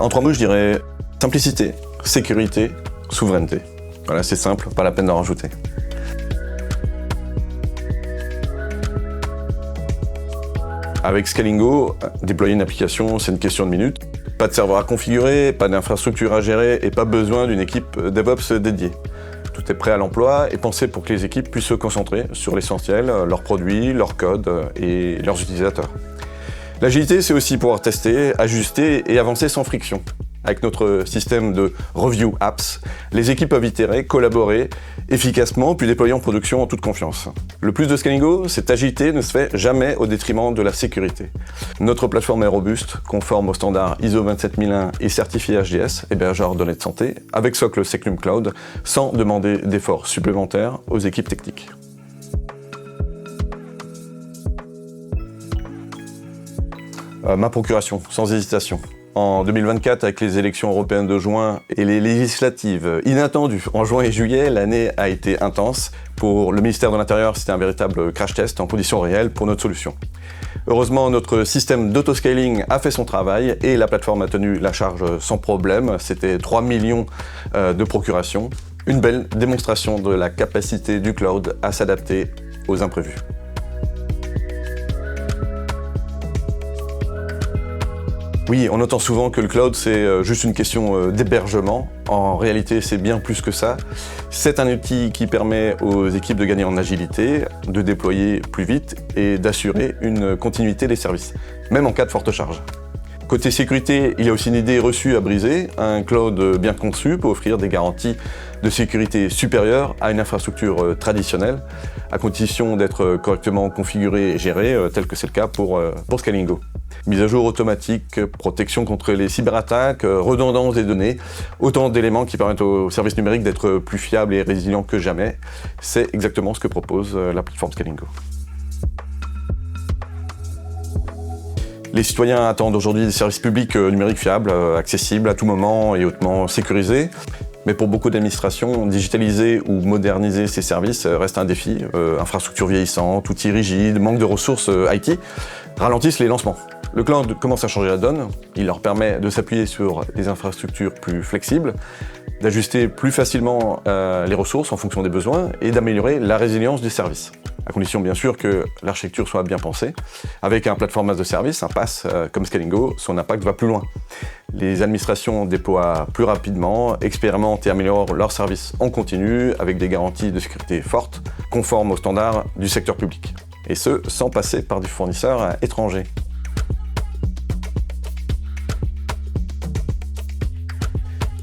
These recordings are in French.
En 3 mots, je dirais simplicité, sécurité, souveraineté. Voilà, c'est simple, pas la peine d'en rajouter. Avec Scalingo, déployer une application, c'est une question de minutes. Pas de serveur à configurer, pas d'infrastructure à gérer et pas besoin d'une équipe DevOps dédiée. Tout est prêt à l'emploi et pensé pour que les équipes puissent se concentrer sur l'essentiel, leurs produits, leur code et leurs utilisateurs. L'agilité, c'est aussi pouvoir tester, ajuster et avancer sans friction. Avec notre système de review apps, les équipes peuvent itérer, collaborer efficacement, puis déployer en production en toute confiance. Le plus de Scalingo, cette agilité ne se fait jamais au détriment de la sécurité. Notre plateforme est robuste, conforme aux standards ISO 27001 et certifiée HDS, hébergeur de données de santé, avec socle Secnum Cloud, sans demander d'efforts supplémentaires aux équipes techniques. Ma procuration, sans hésitation. En 2024, avec les élections européennes de juin et les législatives inattendues en juin et juillet, l'année a été intense. Pour le ministère de l'Intérieur, c'était un véritable crash test en conditions réelles pour notre solution. Heureusement, notre système d'autoscaling a fait son travail et la plateforme a tenu la charge sans problème. C'était 3 millions de procurations. Une belle démonstration de la capacité du cloud à s'adapter aux imprévus. Oui, on entend souvent que le cloud, c'est juste une question d'hébergement. En réalité, c'est bien plus que ça. C'est un outil qui permet aux équipes de gagner en agilité, de déployer plus vite et d'assurer une continuité des services, même en cas de forte charge. Côté sécurité, il y a aussi une idée reçue à briser. Un cloud bien conçu peut offrir des garanties de sécurité supérieures à une infrastructure traditionnelle, à condition d'être correctement configuré et géré, tel que c'est le cas pour Scalingo. Mise à jour automatique, protection contre les cyberattaques, redondance des données, autant d'éléments qui permettent aux services numériques d'être plus fiables et résilients que jamais. C'est exactement ce que propose la plateforme Scalingo. Les citoyens attendent aujourd'hui des services publics numériques fiables, accessibles à tout moment et hautement sécurisés. Mais pour beaucoup d'administrations, digitaliser ou moderniser ces services reste un défi. Infrastructures vieillissantes, outils rigides, manque de ressources IT ralentissent les lancements. Le cloud commence à changer la donne. Il leur permet de s'appuyer sur des infrastructures plus flexibles, d'ajuster plus facilement les ressources en fonction des besoins et d'améliorer la résilience du service. À condition bien sûr que l'architecture soit bien pensée. Avec un plateforme as a service, un PaaS comme Scalingo, son impact va plus loin. Les administrations déploient plus rapidement, expérimentent et améliorent leurs services en continu avec des garanties de sécurité fortes, conformes aux standards du secteur public. Et ce, sans passer par des fournisseurs étrangers.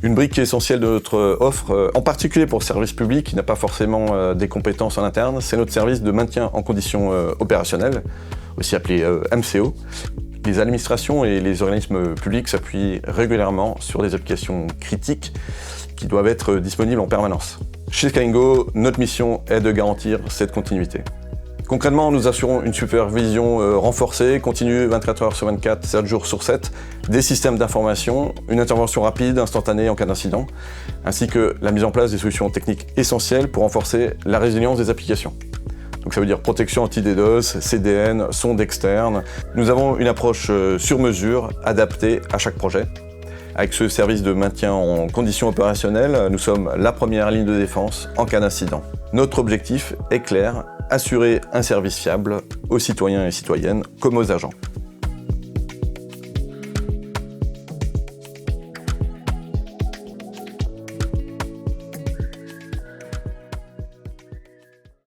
Une brique essentielle de notre offre, en particulier pour le service public qui n'a pas forcément des compétences en interne, c'est notre service de maintien en conditions opérationnelles, aussi appelé MCO. Les administrations et les organismes publics s'appuient régulièrement sur des applications critiques qui doivent être disponibles en permanence. Chez Scalingo, notre mission est de garantir cette continuité. Concrètement, nous assurons une supervision renforcée, continue 24 heures sur 24, 7 jours sur 7, des systèmes d'information, une intervention rapide, instantanée en cas d'incident, ainsi que la mise en place des solutions techniques essentielles pour renforcer la résilience des applications. Donc ça veut dire protection anti-DDoS, CDN, sonde externe. Nous avons une approche sur mesure, adaptée à chaque projet. Avec ce service de maintien en conditions opérationnelles, nous sommes la première ligne de défense en cas d'incident. Notre objectif est clair, assurer un service fiable aux citoyens et citoyennes comme aux agents.